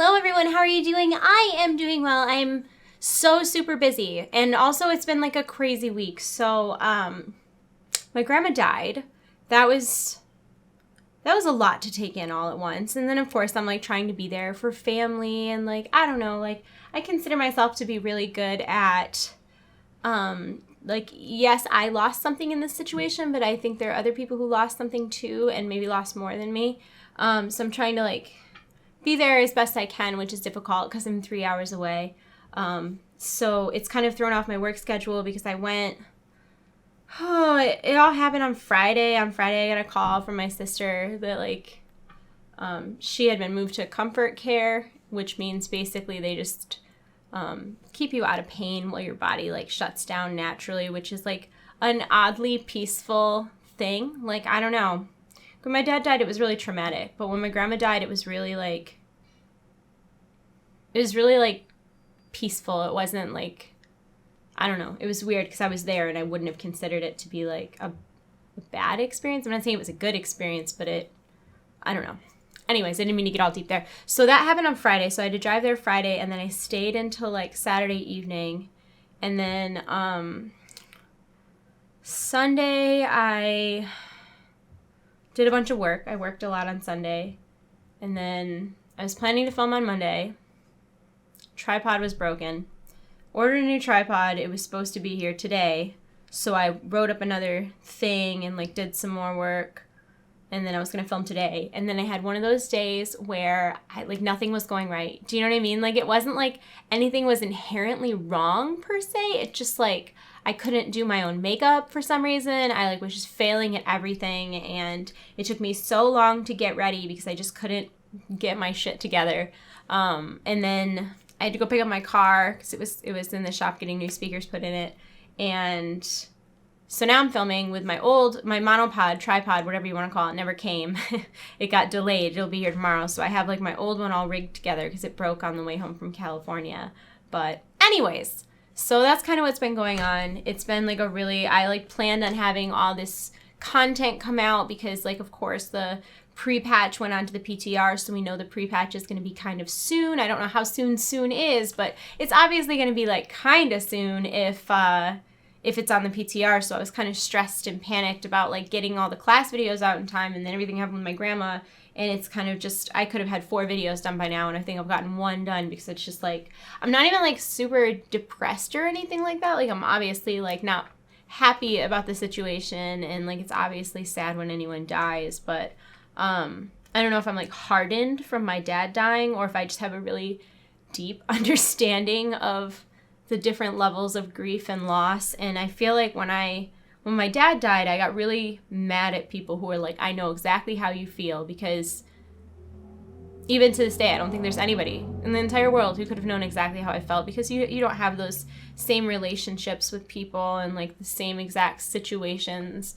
Hello everyone, how are you doing? I am doing well. I'm so super busy. And also it's been like a crazy week. So, my grandma died. That was a lot to take in all at once. And then of course I'm like trying to be there for family and like, I don't know, like I consider myself to be really good at, like, yes, I lost something in this situation, but I think there are other people who lost something too and maybe lost more than me. So I'm trying to like be there as best I can, which is difficult because I'm 3 hours away. So it's kind of thrown off my work schedule because I went, it all happened on Friday. On Friday, I got a call from my sister that like, she had been moved to comfort care, which means basically they just keep you out of pain while your body like shuts down naturally, which is like an oddly peaceful thing. Like, I don't know. When my dad died, it was really traumatic. But when my grandma died, it was really like peaceful. It wasn't like, I don't know. It was weird because I was there and I wouldn't have considered it to be like a bad experience. I'm not saying it was a good experience, but I don't know. Anyways, I didn't mean to get all deep there. So that happened on Friday. So I had to drive there Friday and then I stayed until like Saturday evening. And then Sunday I did a bunch of work. I worked a lot on Sunday. And then I was planning to film on Monday. Tripod was broken. Ordered a new tripod. It was supposed to be here today. So I wrote up another thing and like did some more work. And then I was going to film today. And then I had one of those days where nothing was going right. Do you know what I mean? Like it wasn't like anything was inherently wrong per se. It just like I couldn't do my own makeup for some reason. I like was just failing at everything. And it took me so long to get ready because I just couldn't get my shit together. And then I had to go pick up my car because it was in the shop getting new speakers put in it. And so now I'm filming with my monopod, tripod, whatever you want to call it, never came. It got delayed. It'll be here tomorrow. So I have like my old one all rigged together because it broke on the way home from California. But anyways, so that's kind of what's been going on. It's been like I like planned on having all this content come out because like, of course, the pre-patch went onto the PTR, so we know the pre-patch is going to be kind of soon. I don't know how soon is, but it's obviously going to be like kind of soon if it's on the PTR. So I was kind of stressed and panicked about like getting all the class videos out in time, and then everything happened with my grandma, and it's kind of just, I could have had 4 videos done by now, and I think I've gotten 1 done because it's just like, I'm not even like super depressed or anything like that. Like I'm obviously like not happy about the situation, and like it's obviously sad when anyone dies, but I don't know if I'm like hardened from my dad dying or if I just have a really deep understanding of the different levels of grief and loss. And I feel like when my dad died, I got really mad at people who were like, I know exactly how you feel, because even to this day, I don't think there's anybody in the entire world who could have known exactly how I felt, because you don't have those same relationships with people and like the same exact situations.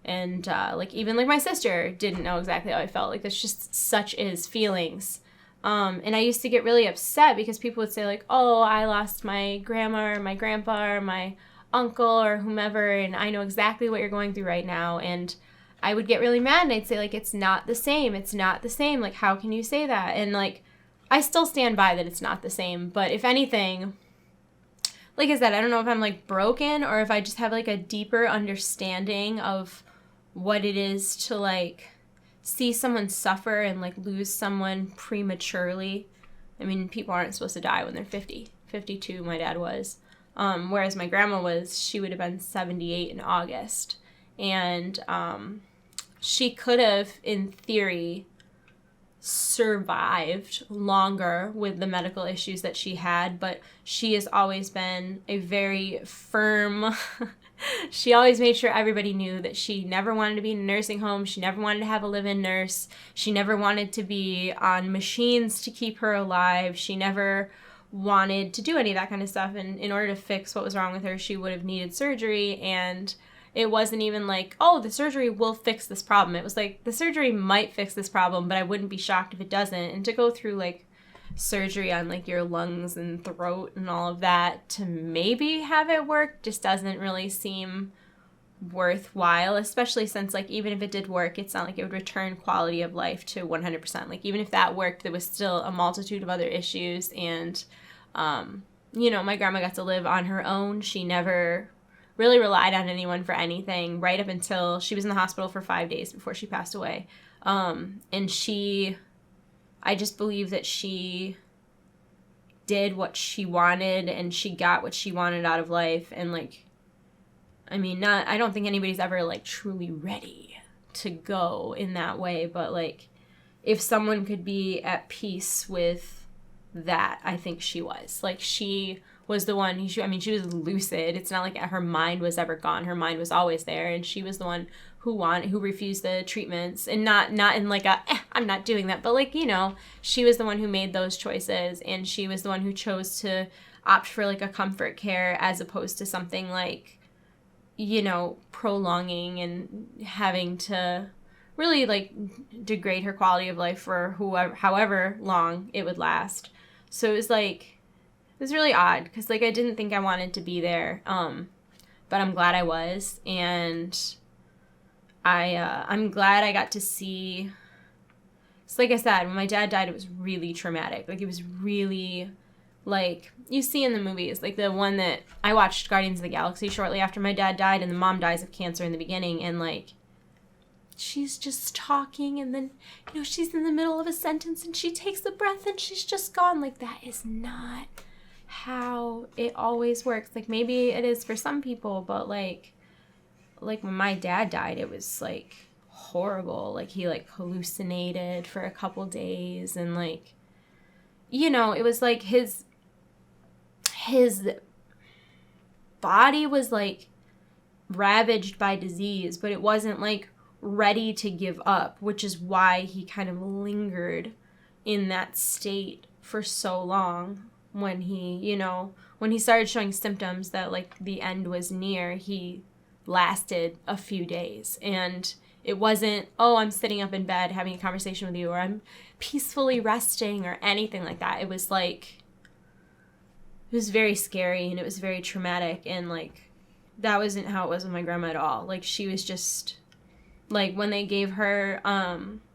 And like even like my sister didn't know exactly how I felt. Like that's just such is feelings. And I used to get really upset because people would say like, oh, I lost my grandma or my grandpa or my uncle or whomever, and I know exactly what you're going through right now. And I would get really mad and I'd say like, it's not the same. It's not the same. Like, how can you say that? And like, I still stand by that it's not the same. But if anything, like I said, I don't know if I'm like broken or if I just have like a deeper understanding of what it is to like see someone suffer and like lose someone prematurely. I mean, people aren't supposed to die when they're 50. 52, my dad was. Whereas my grandma she would have been 78 in August. And she could have, in theory, survived longer with the medical issues that she had, but she has always been a very firm she always made sure everybody knew that she never wanted to be in a nursing home. She never wanted to have a live-in nurse. She never wanted to be on machines to keep her alive. She never wanted to do any of that kind of stuff. And in order to fix what was wrong with her, she would have needed surgery. And it wasn't even like, oh, the surgery will fix this problem. It was like, the surgery might fix this problem, but I wouldn't be shocked if it doesn't. And to go through like surgery on like your lungs and throat and all of that to maybe have it work just doesn't really seem worthwhile, especially since, like, even if it did work, it's not like it would return quality of life to 100%. Like, even if that worked, there was still a multitude of other issues. And, my grandma got to live on her own. She never really relied on anyone for anything right up until she was in the hospital for 5 days before she passed away. And I just believe that she did what she wanted and she got what she wanted out of life. And, like, I don't think anybody's ever, like, truly ready to go in that way. But, like, if someone could be at peace with that, I think she was. Like, she was the one, she was lucid. It's not like her mind was ever gone. Her mind was always there. And she was the one who refused the treatments. And not in, like, I'm not doing that. But, like, she was the one who made those choices. And she was the one who chose to opt for, like, a comfort care as opposed to something like, prolonging and having to really, like, degrade her quality of life for however long it would last. So it was really odd because, like, I didn't think I wanted to be there, but I'm glad I was, and I'm glad I got to see. So, like I said, when my dad died, it was really traumatic. Like, it was really, like, you see in the movies, like the one that I watched, Guardians of the Galaxy, shortly after my dad died, and the mom dies of cancer in the beginning, and, like, she's just talking, and then, she's in the middle of a sentence, and she takes a breath, and she's just gone. Like, that is not how it always works. Like, maybe it is for some people, but, like when my dad died, it was, like, horrible. Like, he, like, hallucinated for a couple days, and, like, it was, like, his body was, like, ravaged by disease, but it wasn't, like, ready to give up, which is why he kind of lingered in that state for so long. When he started showing symptoms that, like, the end was near, he lasted a few days. And it wasn't, I'm sitting up in bed having a conversation with you, or I'm peacefully resting, or anything like that. It was, like, it was very scary, and it was very traumatic, and, like, that wasn't how it was with my grandma at all. Like, she was just, like, when they gave her,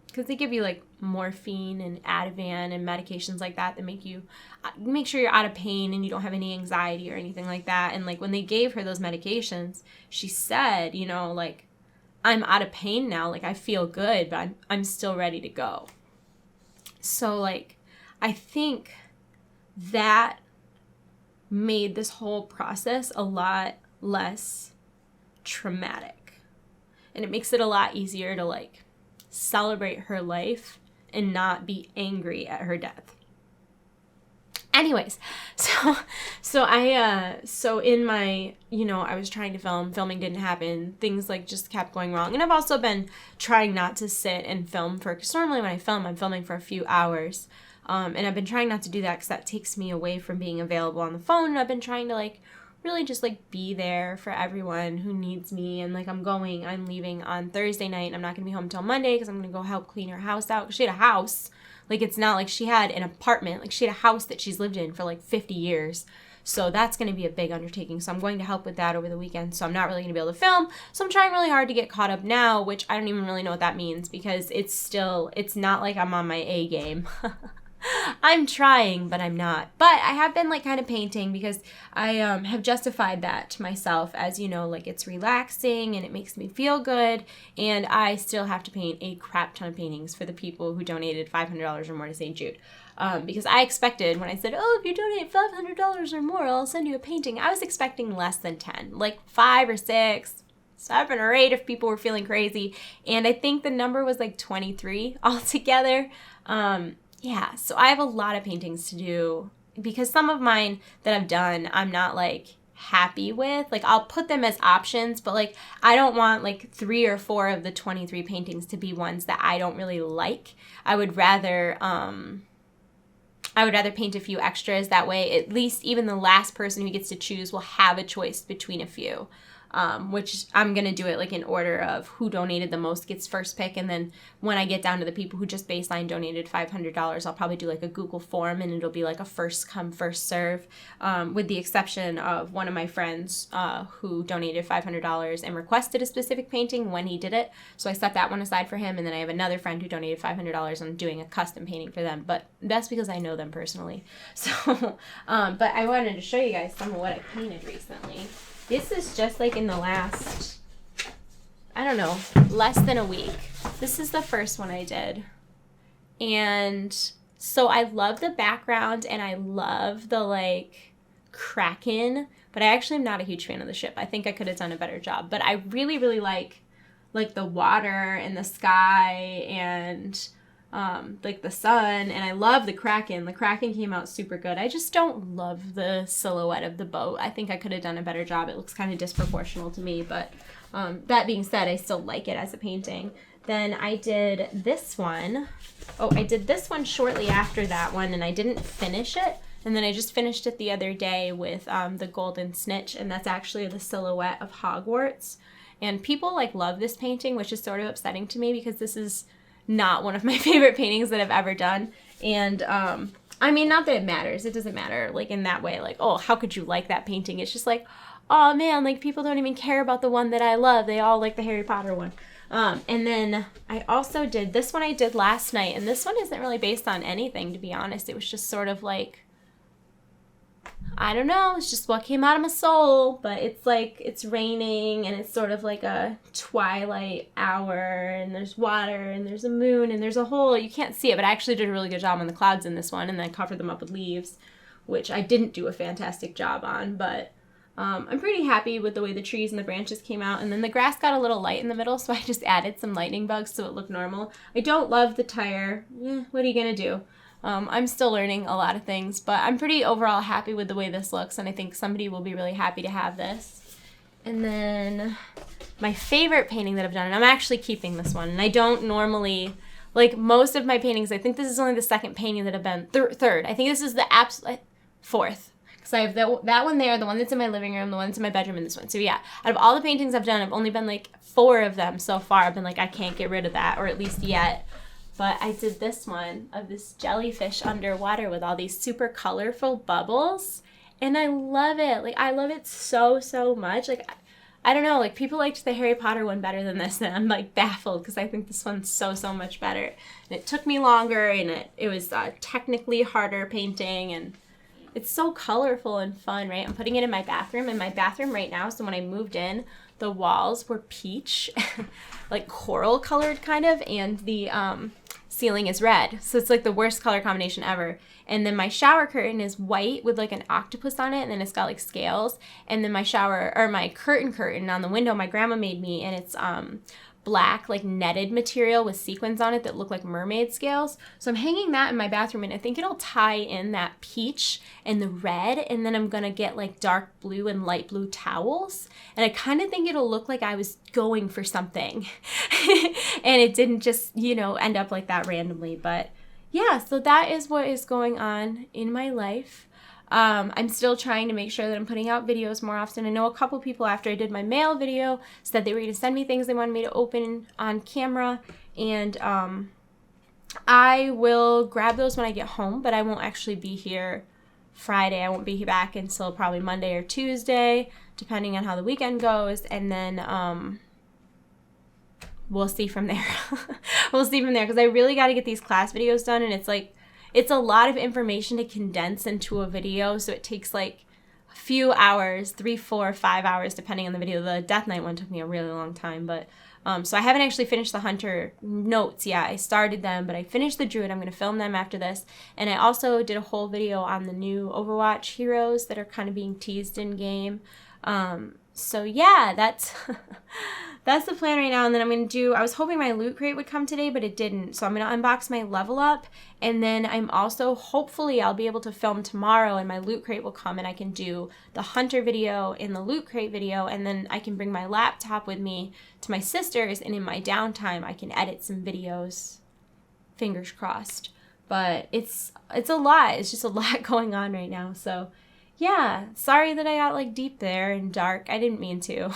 because they give you, like, morphine and Ativan and medications like that make sure you're out of pain and you don't have any anxiety or anything like that. And, like, when they gave her those medications, she said, like, I'm out of pain now. Like, I feel good, but I'm still ready to go. So, like, I think that made this whole process a lot less traumatic. And it makes it a lot easier to, like, celebrate her life and not be angry at her death. Anyways, so in my, I was trying to filming didn't happen. Things, like, just kept going wrong. And I've also been trying not to sit and film because normally when I film, I'm filming for a few hours. And I've been trying not to do that because that takes me away from being available on the phone. And I've been trying to, like, really just, like, be there for everyone who needs me. And, like, I'm leaving on Thursday night, and I'm not going to be home till Monday because I'm going to go help clean her house out. Because she had a house. Like, it's not like she had an apartment. Like, she had a house that she's lived in for, like, 50 years. So that's going to be a big undertaking. So I'm going to help with that over the weekend. So I'm not really going to be able to film. So I'm trying really hard to get caught up now, which I don't even really know what that means because it's not like I'm on my A game. I'm trying, but I'm not. But I have been, like, kind of painting because I have justified that to myself as, like, it's relaxing and it makes me feel good. And I still have to paint a crap ton of paintings for the people who donated $500 or more to St. Jude. Because I expected when I said, if you donate $500 or more, I'll send you a painting. I was expecting less than 10, like 5 or 6, 7 or 8 if people were feeling crazy. And I think the number was like 23 altogether. Yeah, so I have a lot of paintings to do because some of mine that I've done, I'm not, like, happy with. Like, I'll put them as options, but, like, I don't want, like, 3 or 4 of the 23 paintings to be ones that I don't really like. I would rather paint a few extras. That way, at least even the last person who gets to choose will have a choice between a few. which I'm going to do it like in order of who donated the most gets first pick. And then when I get down to the people who just baseline donated $500, I'll probably do like a Google form, and it'll be like a first come, first serve, with the exception of one of my friends who donated $500 and requested a specific painting when he did it. So I set that one aside for him. And then I have another friend who donated $500 and I'm doing a custom painting for them. But that's because I know them personally. So, but I wanted to show you guys some of what I painted recently. This is just like in the last, I don't know, less than a week. This is the first one I did. And so I love the background and I love the like Kraken, but I actually am not a huge fan of the ship. I think I could have done a better job, but I really, really like the water and the sky and like the sun, and I love the Kraken. The Kraken came out super good. I just don't love the silhouette of the boat. I think I could have done a better job. It looks kind of disproportional to me, but that being said, I still like it as a painting. Then I did this one. Oh, I did this one shortly after that one, and I didn't finish it. And then I just finished it the other day with the Golden Snitch, and that's actually the silhouette of Hogwarts. And people like love this painting, which is sort of upsetting to me because this is not one of my favorite paintings that I've ever done. And I mean, not that it matters. It doesn't matter like in that way, like, oh, how could you like that painting? It's just like, oh man, like people don't even care about the one that I love. They all like the Harry Potter one. And then I also did this one I did last night, and this one isn't really based on anything, to be honest. It was just sort of like, I don't know, it's just what came out of my soul, but it's like, it's raining and it's sort of like a twilight hour, and there's water and there's a moon and there's a hole. You can't see it, but I actually did a really good job on the clouds in this one, and then covered them up with leaves, which I didn't do a fantastic job on, but I'm pretty happy with the way the trees and the branches came out. And then the grass got a little light in the middle, so I just added some lightning bugs so it looked normal. I don't love the tire. What are you gonna do? I'm still learning a lot of things, but I'm pretty overall happy with the way this looks, and I think somebody will be really happy to have this. And then my favorite painting that I've done, and I'm actually keeping this one, and I don't normally, like most of my paintings, I think this is only the second painting that I've been, third. I think this is the absolute fourth. Because I have that one there, the one that's in my living room, the one that's in my bedroom, and this one. So yeah, out of all the paintings I've done, I've only been like 4 of them so far. I've been like, I can't get rid of that, or at least yet. But I did this one of this jellyfish underwater with all these super colorful bubbles. And I love it. Like, I love it so, so much. Like, I don't know. Like, people liked the Harry Potter one better than this. And I'm, like, baffled because I think this one's so, so much better. And it took me longer. And it was a technically harder painting. And it's so colorful and fun, right? I'm putting it in my bathroom. In my bathroom right now, so when I moved in, the walls were peach, like coral colored kind of. And the ceiling is red, so it's like the worst color combination ever. And then my shower curtain is white with like an octopus on it, and then it's got like scales. And then my curtain on the window my grandma made me, and it's black like netted material with sequins on it that look like mermaid scales. So I'm hanging that in my bathroom, and I think it'll tie in that peach and the red, and then I'm gonna get like dark blue and light blue towels, and I kind of think it'll look like I was going for something and it didn't just, end up like that randomly. But yeah, so that is what is going on in my life. I'm still trying to make sure that I'm putting out videos more often. I know a couple people after I did my mail video said they were going to send me things they wanted me to open on camera, and I will grab those when I get home, but I won't actually be here Friday. I won't be back until probably Monday or Tuesday, depending on how the weekend goes, and then we'll see from there. We'll see from there, because I really got to get these class videos done, and it's a lot of information to condense into a video, so it takes like a few hours, 3, 4, 5 hours, depending on the video. The Death Knight one took me a really long time, but so I haven't actually finished the Hunter notes yet. I started them, but I finished the Druid. I'm going to film them after this, and I also did a whole video on the new Overwatch heroes that are kind of being teased in game. So yeah, that's that's the plan right now. And then I'm going to do, I was hoping my loot crate would come today, but it didn't. So I'm going to unbox my level up. And then I'm also, hopefully I'll be able to film tomorrow, and my loot crate will come, and I can do the Hunter video and the loot crate video. And then I can bring my laptop with me to my sister's, and in my downtime, I can edit some videos. Fingers crossed. But it's a lot. It's just a lot going on right now. So yeah, sorry that I got like deep there and dark. I didn't mean to.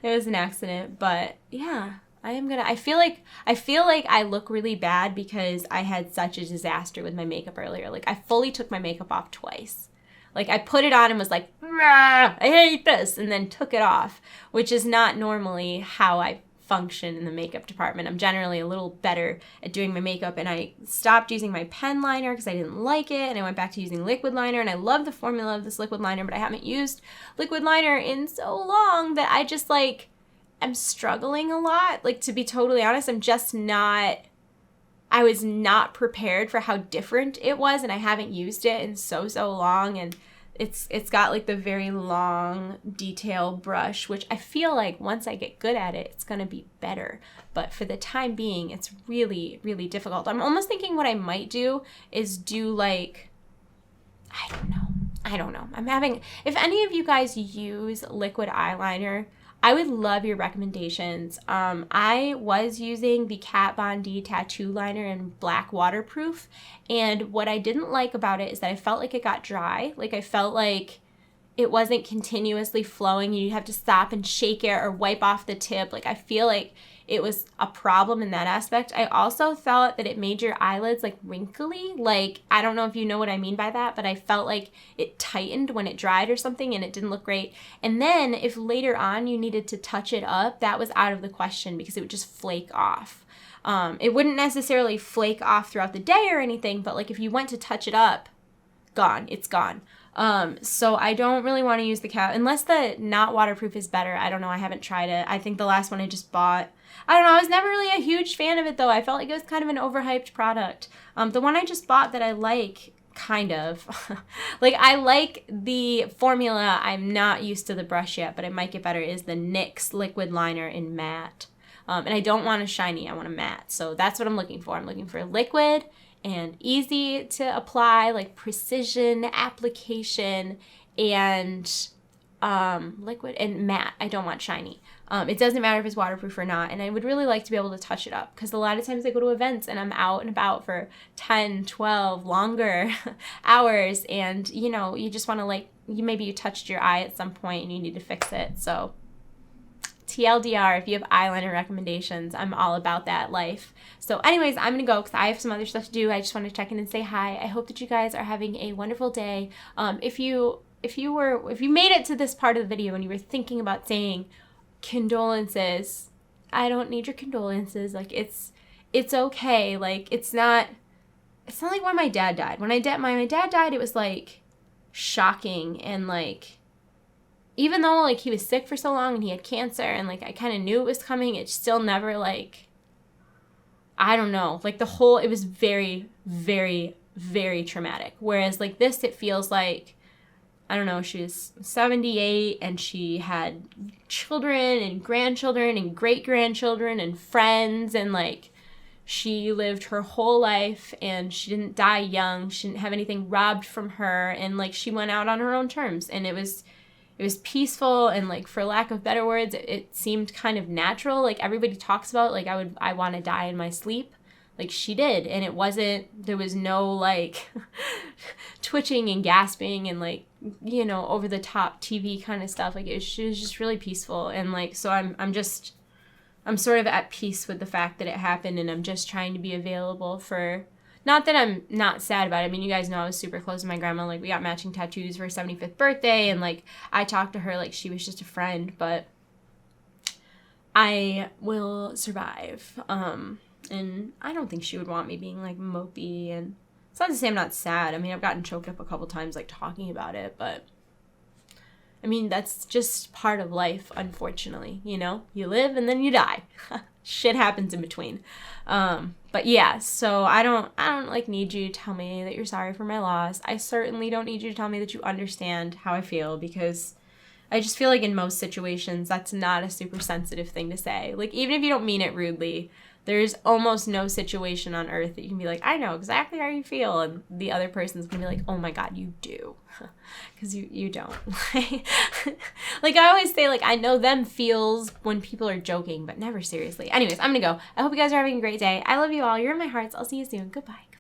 It was an accident, but yeah, I feel like I look really bad because I had such a disaster with my makeup earlier. Like I fully took my makeup off twice. Like I put it on and was like, I hate this, and then took it off, which is not normally how I function in the makeup department. I'm generally a little better at doing my makeup, and I stopped using my pen liner because I didn't like it, and I went back to using liquid liner, and I love the formula of this liquid liner, but I haven't used liquid liner in so long that I just like I'm struggling a lot. Like, to be totally honest, I was not prepared for how different it was, and I haven't used it in so long, and it's got like the very long detail brush, which I feel like once I get good at it, it's going to be better. But for the time being, it's really, really difficult. I'm almost thinking what I might do is do like, I don't know. If any of you guys use liquid eyeliner, I would love your recommendations. I was using the Kat Von D tattoo liner in black waterproof, and what I didn't like about it is that I felt like it got dry. Like I felt like it wasn't continuously flowing. You'd have to stop and shake it or wipe off the tip. Like I feel like it was a problem in that aspect. I also felt that it made your eyelids like wrinkly. Like, I don't know if you know what I mean by that, but I felt like it tightened when it dried or something, and it didn't look great. And then if later on you needed to touch it up, that was out of the question because it would just flake off. It wouldn't necessarily flake off throughout the day or anything, but like if you went to touch it up, gone. It's gone. So I don't really want to use the Kat, unless the not waterproof is better. I don't know. I haven't tried it. I think the last one I just bought, I don't know. I was never really a huge fan of it though. I felt like it was kind of an overhyped product. The one I just bought that I like, kind of, like I like the formula. I'm not used to the brush yet, but it might get better, is the NYX liquid liner in matte. And I don't want a shiny. I want a matte. So that's what I'm looking for. I'm looking for liquid and easy to apply, like precision application, and liquid and matte. I don't want shiny. It doesn't matter if it's waterproof or not, and I would really like to be able to touch it up because a lot of times I go to events and I'm out and about for 10, 12 longer hours, and you know, you just want to like, maybe you touched your eye at some point and you need to fix it. So TLDR, if you have eyeliner recommendations, I'm all about that life. So anyways, I'm going to go because I have some other stuff to do. I just want to check in and say hi. I hope that you guys are having a wonderful day. If you made it to this part of the video and you were thinking about saying condolences, I don't need your condolences. Like it's okay. Like it's not like when my dad died. When my dad died, it was like shocking, and like, even though like he was sick for so long and he had cancer and like I kind of knew it was coming, it still never like, I don't know, like it was very, very, very traumatic. Whereas like this, it feels like, I don't know, she's 78 and she had children and grandchildren and great-grandchildren and friends, and like she lived her whole life and she didn't die young. She didn't have anything robbed from her, and like she went out on her own terms, and it was peaceful, and like, for lack of better words, it seemed kind of natural. Like everybody talks about like I want to die in my sleep. Like she did, and there was no like twitching and gasping and like, you know, over the top TV kind of stuff. Like it was just really peaceful, and like, so I'm sort of at peace with the fact that it happened, and I'm just trying to be available for. Not that I'm not sad about it. I mean, you guys know I was super close to my grandma. Like, we got matching tattoos for her 75th birthday, and, like, I talked to her like she was just a friend, but I will survive. And I don't think she would want me being, like, mopey, and it's not to say I'm not sad. I mean, I've gotten choked up a couple times, like, talking about it, but I mean, that's just part of life, unfortunately, you know? You live and then you die. Shit happens in between. But yeah, so I don't like need you to tell me that you're sorry for my loss. I certainly don't need you to tell me that you understand how I feel, because I just feel like in most situations that's not a super sensitive thing to say. Like, even if you don't mean it rudely, there's almost no situation on earth that you can be like, I know exactly how you feel, and the other person's gonna be like, oh my god, you do. Because you don't. Like I always say, like, I know them feels when people are joking, but never seriously. Anyways, I'm gonna go. I hope you guys are having a great day. I love you all. You're in my hearts. I'll see you soon. Goodbye.